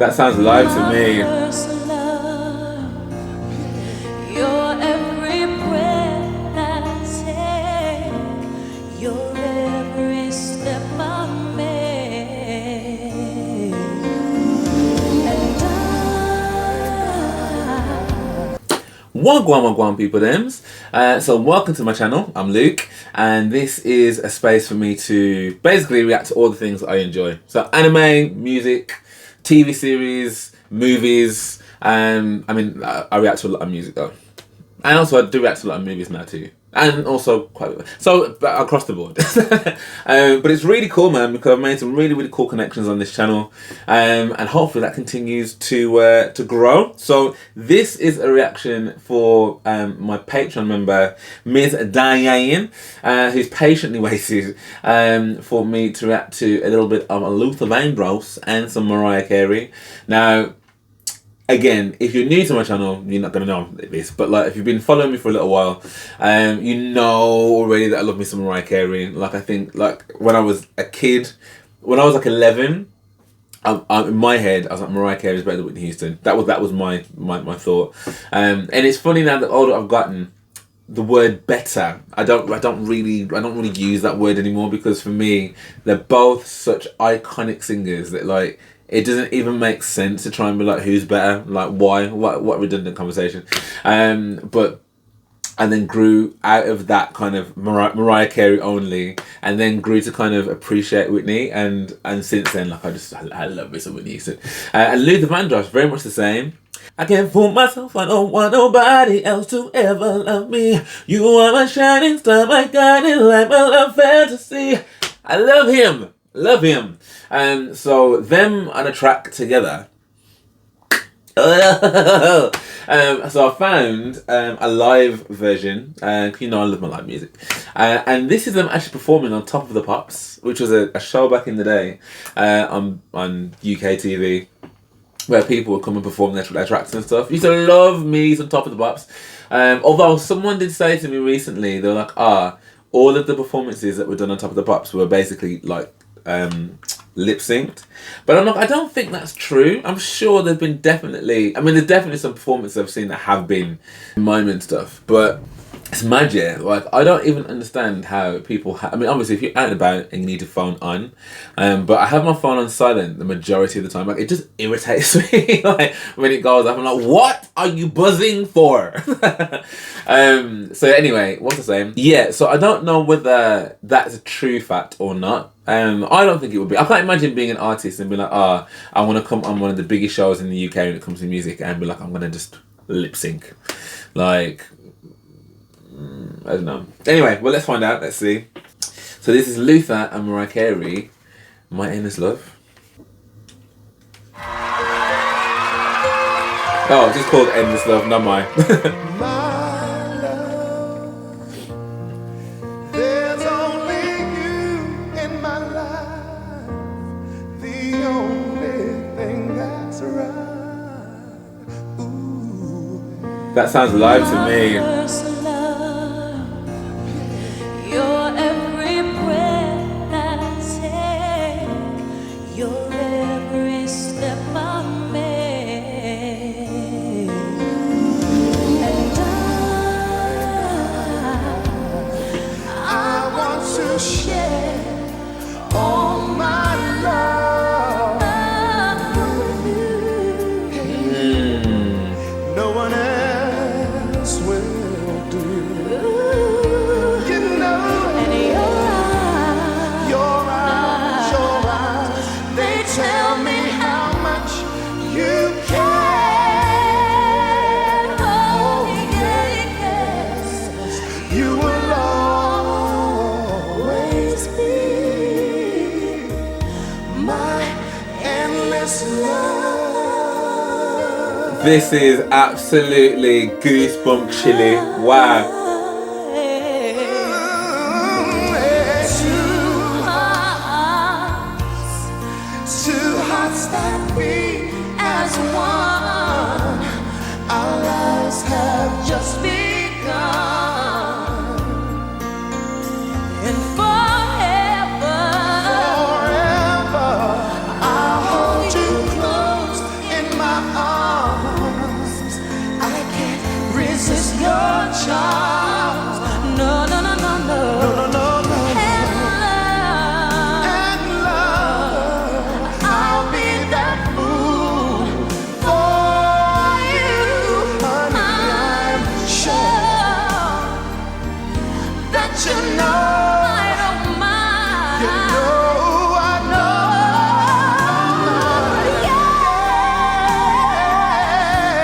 That sounds live to me. Wagwan people thems. So welcome to my channel. I'm Luke, and this is a space for me to basically react to all the things that I enjoy. So anime, music, TV series, movies. I react to a lot of music though, and also I do react to a lot of movies now too. And also across the board. But it's really cool, man, because I've made some really cool connections on this channel, and hopefully that continues to grow. So this is a reaction for my Patreon member, Ms. Diane, who's patiently waited for me to react to a little bit of Luther Vandross and some Mariah Carey. Now, again, if you're new to my channel, you're not going to know this, but like if you've been following me for a little while, you know already that I love me some Mariah Carey. Like I think like when I was a kid, when I was like 11, in my head I was like, Mariah Carey is better than Whitney Houston. That was my thought. And it's funny now that older I've gotten, the word better, I don't really use that word anymore, because for me they're both such iconic singers that like it doesn't even make sense to try and be like who's better, like why, what redundant conversation. And then grew out of that kind of Mariah Carey only, and then grew to kind of appreciate Whitney, and since then like I love me some Whitney Houston. And Luther Vandross, very much the same. I can't fool myself, I don't want nobody else to ever love me. You are my shining star, my guiding light, my love fantasy. I love him. And so them on a track together. So I found a live version, you know I love my live music, and this is them actually performing on Top of the Pops, which was a show back in the day on UK TV, where people would come and perform their tracks and stuff. Used to love me some Top of the Pops. Although someone did say to me recently, they were like, all of the performances that were done on Top of the Pops were basically like lip synced, but I don't think that's true. I'm sure there's definitely some performances I've seen that have been mime and stuff, but it's magic. Like I don't even understand how people obviously if you're out and about and you need your phone on, but I have my phone on silent the majority of the time. Like it just irritates me like when it goes off. I'm like, what are you buzzing for? So anyway, what's the saying? Yeah, so I don't know whether that's a true fact or not. I don't think it would be. I can't imagine being an artist and be like, I want to come on one of the biggest shows in the UK when it comes to music and be like, I'm gonna just lip sync. Like, I don't know. Anyway, well, let's find out. Let's see. So this is Luther and Mariah Carey, My Endless Love. Oh, it's just called Endless Love, not mine. That sounds live to me. This is absolutely goosebump chilly. Wow. Two hearts that beat as one. Our lives have just begun. And forever, I'll hold you close resist your charms. No, no, no, no, no. And love, I'll be that fool for you. I'm sure that you know I don't mind. You know I know.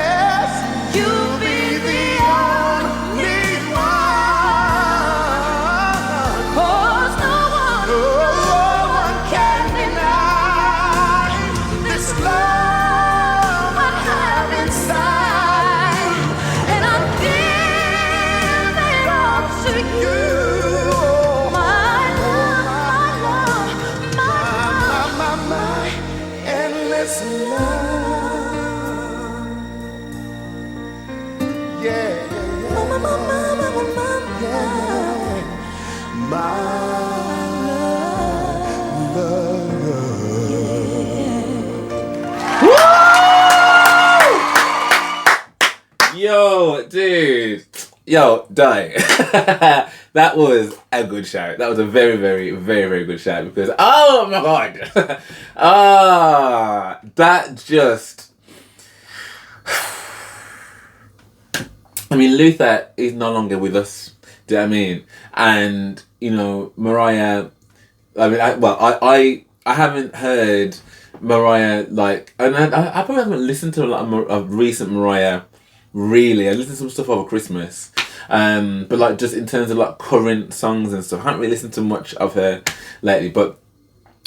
Yes, you'll be the only one. 'Cause no one can deny this love I have inside, and I give it all to you. My love, my endless love. Yeah, my Yo, dude. Yo, die. That was a good shout. That was a very, very, very, very good shout because, oh my God. That just. I mean, Luther is no longer with us. Do you know what I mean? And, you know, Mariah, I mean, I haven't heard Mariah, like, and I probably haven't listened to a lot of recent Mariah, really. I listened to some stuff over Christmas. But like, just in terms of like current songs and stuff, I haven't really listened to much of her lately, but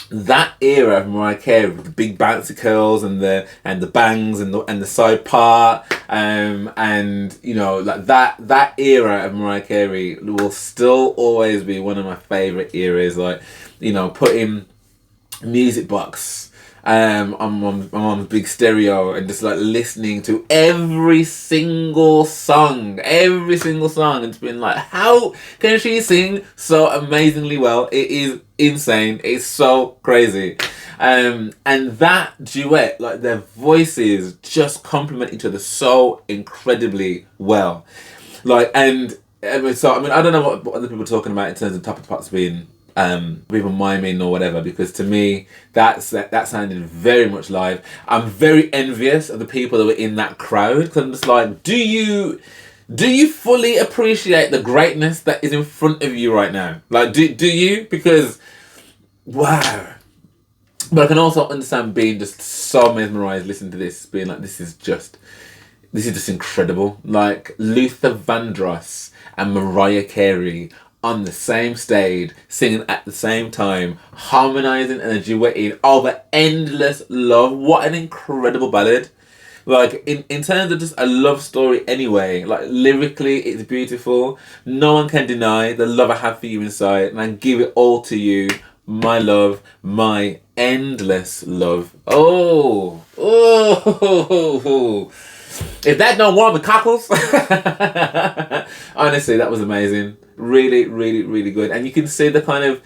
that era of Mariah Carey with the big bouncy curls and the bangs and the side part, and you know, like that era of Mariah Carey will still always be one of my favorite eras. Like, you know, putting music box on my mom's big stereo and just like listening to every single song, and it's been like, how can she sing so amazingly well? It is insane. It's so crazy. And that duet, like their voices just complement each other so incredibly well. Like, and so I mean, I don't know what other people are talking about in terms of Top of the Pops being people miming or whatever, because to me that sounded very much live. I'm very envious of the people that were in that crowd, because I'm just like, do you fully appreciate the greatness that is in front of you right now? Like, do you? Because wow. But I can also understand being just so mesmerized listening to this, being like, this is just incredible. Like Luther Vandross and Mariah Carey on the same stage, singing at the same time, harmonizing and duetting over Endless Love. What an incredible ballad. Like, in terms of just a love story anyway, like lyrically it's beautiful. No one can deny the love I have for you inside, and I give it all to you, my love, my endless love. Oh. If that don't warm the cockles. Honestly, that was amazing. Really, really, really good. And you can see the kind of,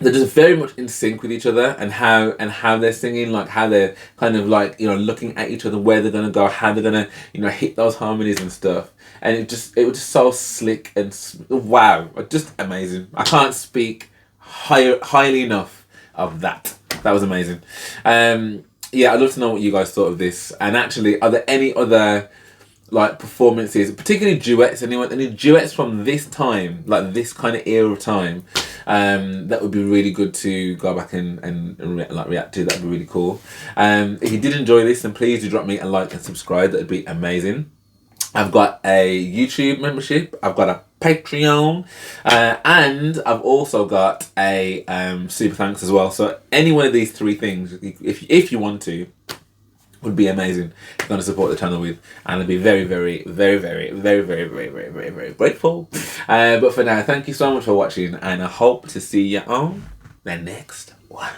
they're just very much in sync with each other, and how they're singing, like how they're kind of like, you know, looking at each other, where they're gonna go, how they're gonna, you know, hit those harmonies and stuff. And it was just so slick and wow, just amazing. I can't speak highly enough of that. That was amazing. Yeah, I'd love to know what you guys thought of this. And actually, are there any other like performances, particularly duets, any duets from this time, like this kind of era of time, that would be really good to go back and react to? That'd be really cool. If you did enjoy this, then please do drop me a like and subscribe. That'd be amazing. I've got a YouTube membership, I've got a Patreon, and I've also got a super thanks as well. So any one of these three things, if you want to, would be amazing to kind of support the channel with, and I'd be very, very, very, very, very, very, very, very, very, very grateful. But for now, thank you so much for watching, and I hope to see you on the next one.